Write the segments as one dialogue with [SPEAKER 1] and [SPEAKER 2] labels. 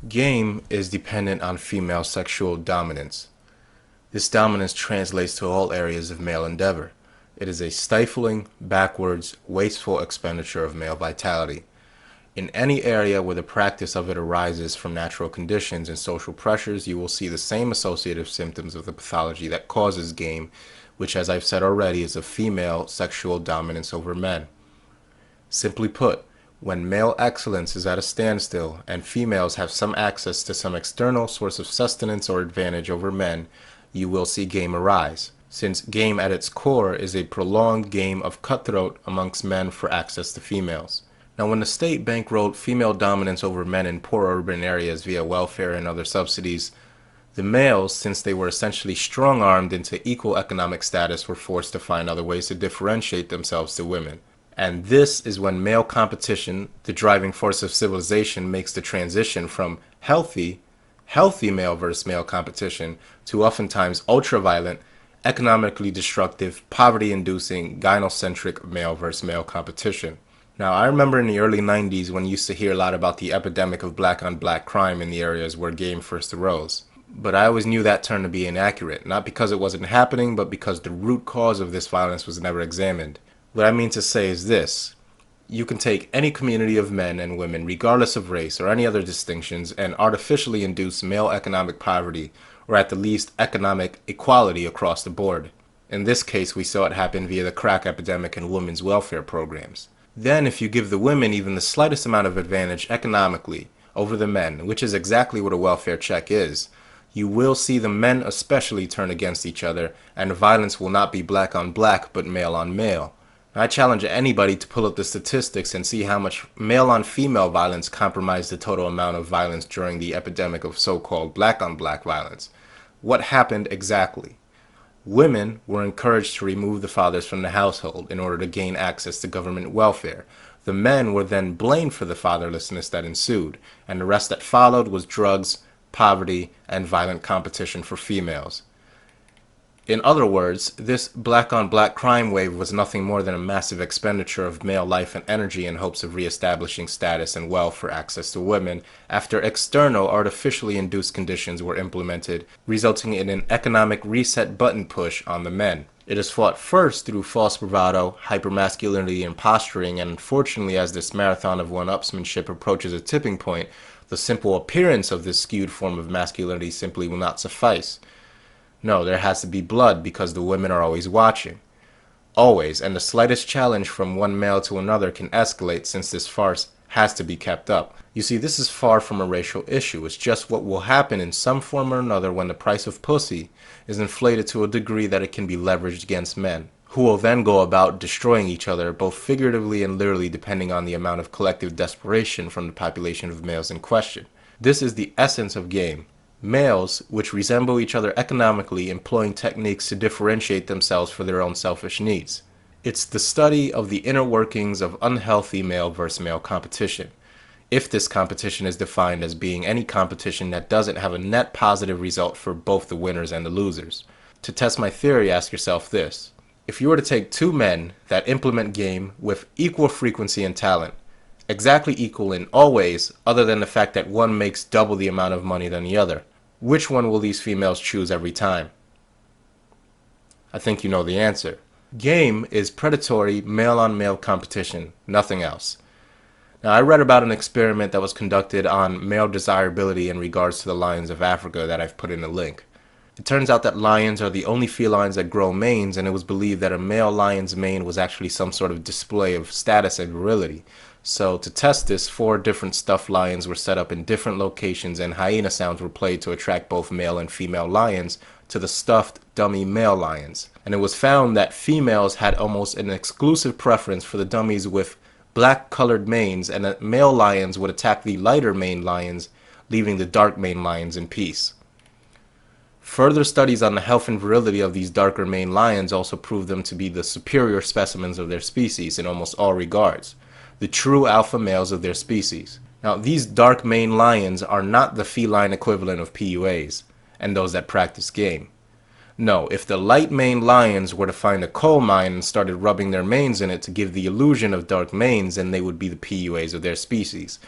[SPEAKER 1] Game is dependent on female sexual dominance. This dominance translates to all areas of male endeavor. It is a stifling, backwards, wasteful expenditure of male vitality. In any area where the practice of it arises from natural conditions and social pressures, you will see the same associative symptoms of the pathology that causes game, which, as I've said already, is a female sexual dominance over men. Simply put, when male excellence is at a standstill and females have some access to some external source of sustenance or advantage over men, you will see game arise, since game at its core is a prolonged game of cutthroat amongst men for access to females. Now, when the state bankrolled female dominance over men in poor urban areas via welfare and other subsidies, the males, since they were essentially strong-armed into equal economic status, were forced to find other ways to differentiate themselves to women. And this is when male competition, the driving force of civilization, makes the transition from healthy male versus male competition to oftentimes ultra-violent, economically destructive, poverty-inducing, gynocentric male versus male competition. Now, I remember in the early 90s when you used to hear a lot about the epidemic of black-on-black crime in the areas where game first arose. But I always knew that term to be inaccurate, not because it wasn't happening, but because the root cause of this violence was never examined. What I mean to say is this: you can take any community of men and women, regardless of race or any other distinctions, and artificially induce male economic poverty, or at the least economic equality across the board. In this case, we saw it happen via the crack epidemic and women's welfare programs. Then, if you give the women even the slightest amount of advantage economically over the men, which is exactly what a welfare check is, you will see the men especially turn against each other, and violence will not be black on black, but male on male. I challenge anybody to pull up the statistics and see how much male-on-female violence compromised the total amount of violence during the epidemic of so-called black-on-black violence. What happened exactly? Women were encouraged to remove the fathers from the household in order to gain access to government welfare. The men were then blamed for the fatherlessness that ensued, and the rest that followed was drugs, poverty, and violent competition for females. In other words, this black-on-black crime wave was nothing more than a massive expenditure of male life and energy in hopes of reestablishing status and wealth for access to women after external, artificially induced conditions were implemented, resulting in an economic reset button push on the men. It is fought first through false bravado, hypermasculinity, and posturing, and unfortunately, as this marathon of one-upsmanship approaches a tipping point, the simple appearance of this skewed form of masculinity simply will not suffice. No, there has to be blood because the women are always watching. Always, and the slightest challenge from one male to another can escalate since this farce has to be kept up. You see, this is far from a racial issue. It's just what will happen in some form or another when the price of pussy is inflated to a degree that it can be leveraged against men, who will then go about destroying each other, both figuratively and literally, depending on the amount of collective desperation from the population of males in question. This is the essence of game. Males, which resemble each other economically, employing techniques to differentiate themselves for their own selfish needs. It's the study of the inner workings of unhealthy male versus male competition, if this competition is defined as being any competition that doesn't have a net positive result for both the winners and the losers. To test my theory, ask yourself this: if you were to take two men that implement game with equal frequency and talent, exactly equal in all ways other than the fact that one makes double the amount of money than the other, which one will these females choose every time? I think you know the answer. Game is predatory male-on-male competition, nothing else. Now, I read about an experiment that was conducted on male desirability in regards to the lions of Africa that I've put in a link. It turns out that lions are the only felines that grow manes, and it was believed that a male lion's mane was actually some sort of display of status and virility. So to test this, 4 different stuffed lions were set up in different locations, and hyena sounds were played to attract both male and female lions to the stuffed dummy male lions. And it was found that females had almost an exclusive preference for the dummies with black colored manes, and that male lions would attack the lighter maned lions, leaving the dark maned lions in peace. Further studies on the health and virility of these darker maned lions also proved them to be the superior specimens of their species in almost all regards, the true alpha males of their species. Now, these dark maned lions are not the feline equivalent of PUAs and those that practice game. No, if the light maned lions were to find a coal mine and started rubbing their manes in it to give the illusion of dark manes, then they would be the PUAs of their species.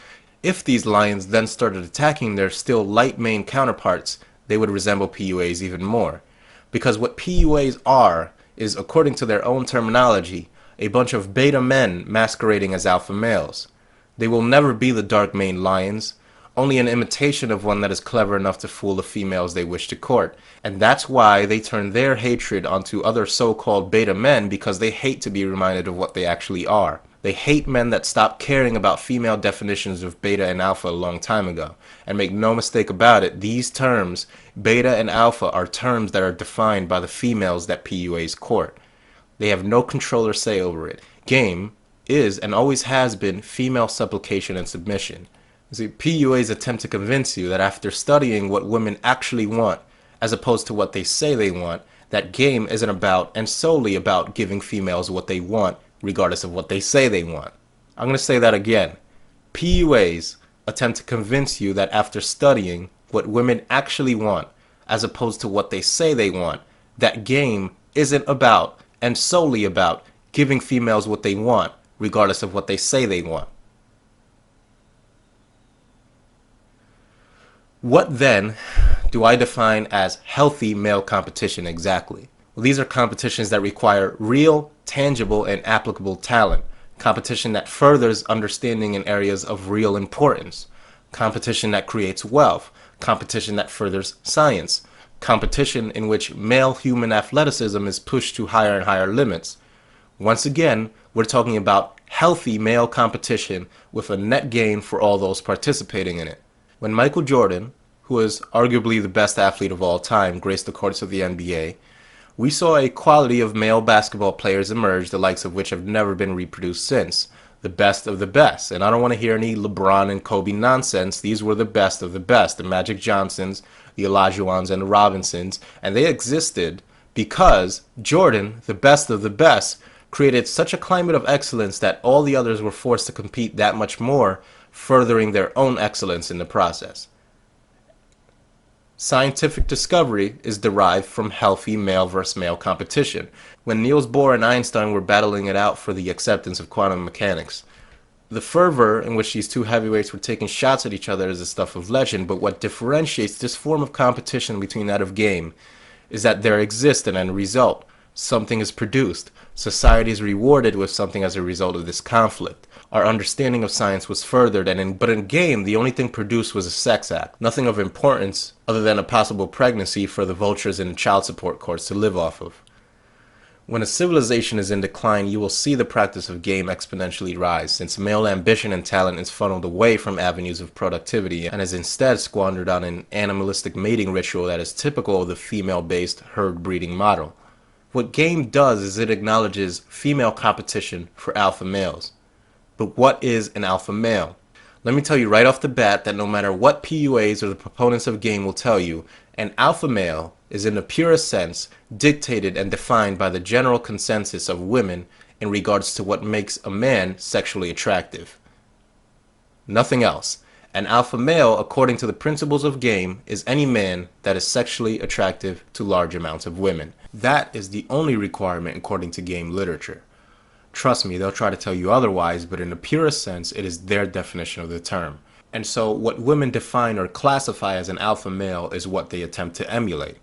[SPEAKER 1] If these lions then started attacking their still light maned counterparts, they would resemble PUAs even more. Because what PUAs are is, according to their own terminology, a bunch of beta men masquerading as alpha males. They will never be the dark maned lions, only an imitation of one that is clever enough to fool the females they wish to court. And that's why they turn their hatred onto other so-called beta men, because they hate to be reminded of what they actually are. They hate men that stopped caring about female definitions of beta and alpha a long time ago. And make no mistake about it, these terms, beta and alpha, are terms that are defined by the females that PUAs court. They have no control or say over it. Game is and always has been female supplication and submission. You see, PUAs attempt to convince you that after studying what women actually want, as opposed to what they say they want, that game isn't about and solely about giving females what they want, regardless of what they say they want. I'm going to say that again. PUAs attempt to convince you that after studying what women actually want, as opposed to what they say they want, that game isn't about and solely about giving females what they want, regardless of what they say they want. What then do I define as healthy male competition exactly? Well, these are competitions that require real, tangible, and applicable talent. Competition that furthers understanding in areas of real importance. Competition that creates wealth. Competition that furthers science. Competition in which male human athleticism is pushed to higher and higher limits. Once again, we're talking about healthy male competition with a net gain for all those participating in it. When Michael Jordan, who is arguably the best athlete of all time, graced the courts of the NBA, we saw a quality of male basketball players emerge, the likes of which have never been reproduced since. The best of the best. And I don't want to hear any LeBron and Kobe nonsense. These were the best of the best. The Magic Johnsons, the Olajuwons, and the Robinsons. And they existed because Jordan, the best of the best, created such a climate of excellence that all the others were forced to compete that much more, furthering their own excellence in the process. Scientific discovery is derived from healthy male versus male competition. When Niels Bohr and Einstein were battling it out for the acceptance of quantum mechanics, the fervor in which these two heavyweights were taking shots at each other is the stuff of legend, but what differentiates this form of competition between that of game is that there exists an end result. Something is produced. Society is rewarded with something as a result of this conflict. Our understanding of science was furthered, but in game, the only thing produced was a sex act. Nothing of importance other than a possible pregnancy for the vultures in child support courts to live off of. When a civilization is in decline, you will see the practice of game exponentially rise, since male ambition and talent is funneled away from avenues of productivity and is instead squandered on an animalistic mating ritual that is typical of the female-based herd breeding model. What game does is it acknowledges female competition for alpha males. But what is an alpha male? Let me tell you right off the bat that no matter what PUAs or the proponents of game will tell you, an alpha male is in the purest sense dictated and defined by the general consensus of women in regards to what makes a man sexually attractive. Nothing else. An alpha male, according to the principles of game, is any man that is sexually attractive to large amounts of women. That is the only requirement according to game literature. Trust me, they'll try to tell you otherwise, but in the purest sense, it is their definition of the term. And so what women define or classify as an alpha male is what they attempt to emulate.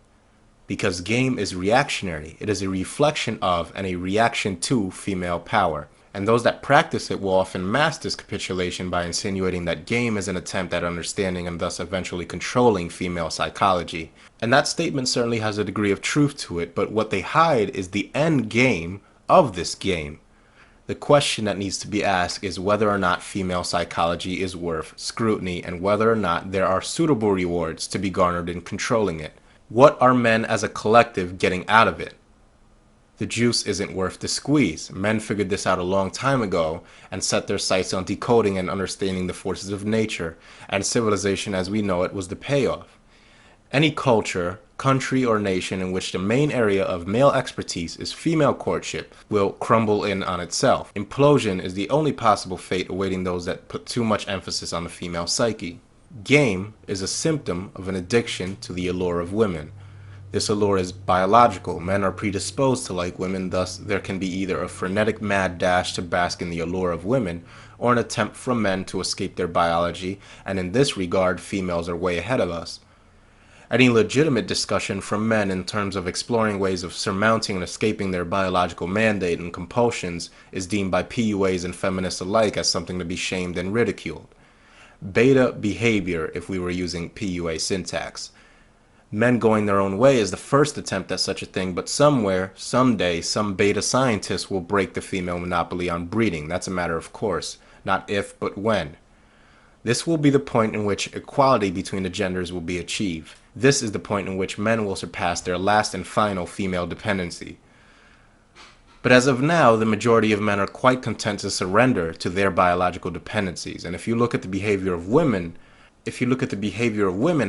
[SPEAKER 1] Because game is reactionary. It is a reflection of and a reaction to female power. And those that practice it will often mask this capitulation by insinuating that game is an attempt at understanding and thus eventually controlling female psychology. And that statement certainly has a degree of truth to it, but what they hide is the end game of this game. The question that needs to be asked is whether or not female psychology is worth scrutiny and whether or not there are suitable rewards to be garnered in controlling it. What are men as a collective getting out of it? The juice isn't worth the squeeze. Men figured this out a long time ago and set their sights on decoding and understanding the forces of nature, and civilization as we know it was the payoff. Any culture, country, or nation in which the main area of male expertise is female courtship will crumble in on itself. Implosion is the only possible fate awaiting those that put too much emphasis on the female psyche. Game is a symptom of an addiction to the allure of women. This allure is biological. Men are predisposed to like women, thus there can be either a frenetic mad dash to bask in the allure of women, or an attempt from men to escape their biology, and in this regard, females are way ahead of us. Any legitimate discussion from men in terms of exploring ways of surmounting and escaping their biological mandate and compulsions is deemed by PUAs and feminists alike as something to be shamed and ridiculed. Beta behavior, if we were using PUA syntax. Men going their own way is the first attempt at such a thing, but somewhere, someday, some beta scientist will break the female monopoly on breeding. That's a matter of course, not if, but when. This will be the point in which equality between the genders will be achieved. This is the point in which men will surpass their last and final female dependency. But as of now, the majority of men are quite content to surrender to their biological dependencies. And if you look at the behavior of women,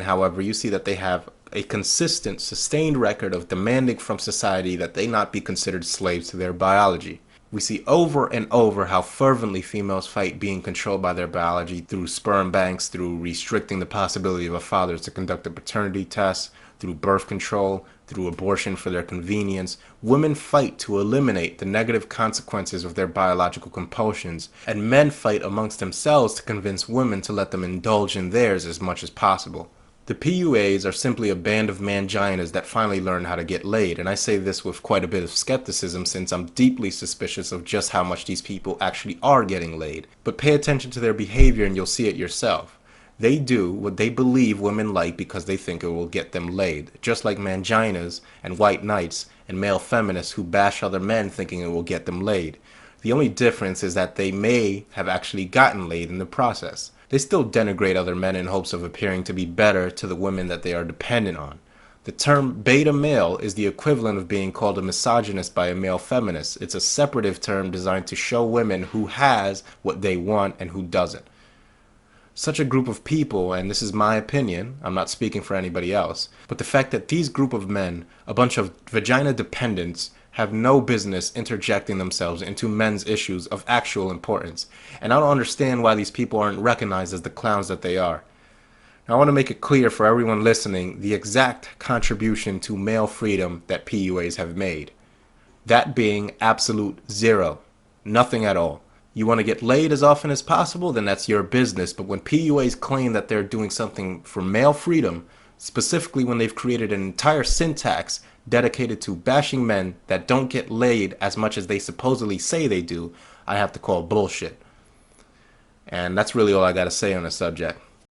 [SPEAKER 1] however, you see that they have a consistent, sustained record of demanding from society that they not be considered slaves to their biology. We see over and over how fervently females fight being controlled by their biology through sperm banks, through restricting the possibility of a father to conduct a paternity test, through birth control, through abortion for their convenience. Women fight to eliminate the negative consequences of their biological compulsions, and men fight amongst themselves to convince women to let them indulge in theirs as much as possible. The PUAs are simply a band of manginas that finally learn how to get laid, and I say this with quite a bit of skepticism since I'm deeply suspicious of just how much these people actually are getting laid. But pay attention to their behavior and you'll see it yourself. They do what they believe women like because they think it will get them laid, just like manginas and white knights and male feminists who bash other men thinking it will get them laid. The only difference is that they may have actually gotten laid in the process. They still denigrate other men in hopes of appearing to be better to the women that they are dependent on. The term beta male is the equivalent of being called a misogynist by a male feminist. It's a separative term designed to show women who has what they want and who doesn't. Such a group of people, and this is my opinion, I'm not speaking for anybody else, but the fact that these group of men, a bunch of vagina dependents, have no business interjecting themselves into men's issues of actual importance. And I don't understand why these people aren't recognized as the clowns that they are. Now, I want to make it clear for everyone listening the exact contribution to male freedom that PUAs have made. That being absolute zero. Nothing at all. You want to get laid as often as possible, then that's your business. But when PUAs claim that they're doing something for male freedom, specifically when they've created an entire syntax dedicated to bashing men that don't get laid as much as they supposedly say they do, I have to call bullshit. And that's really all I got to say on the subject.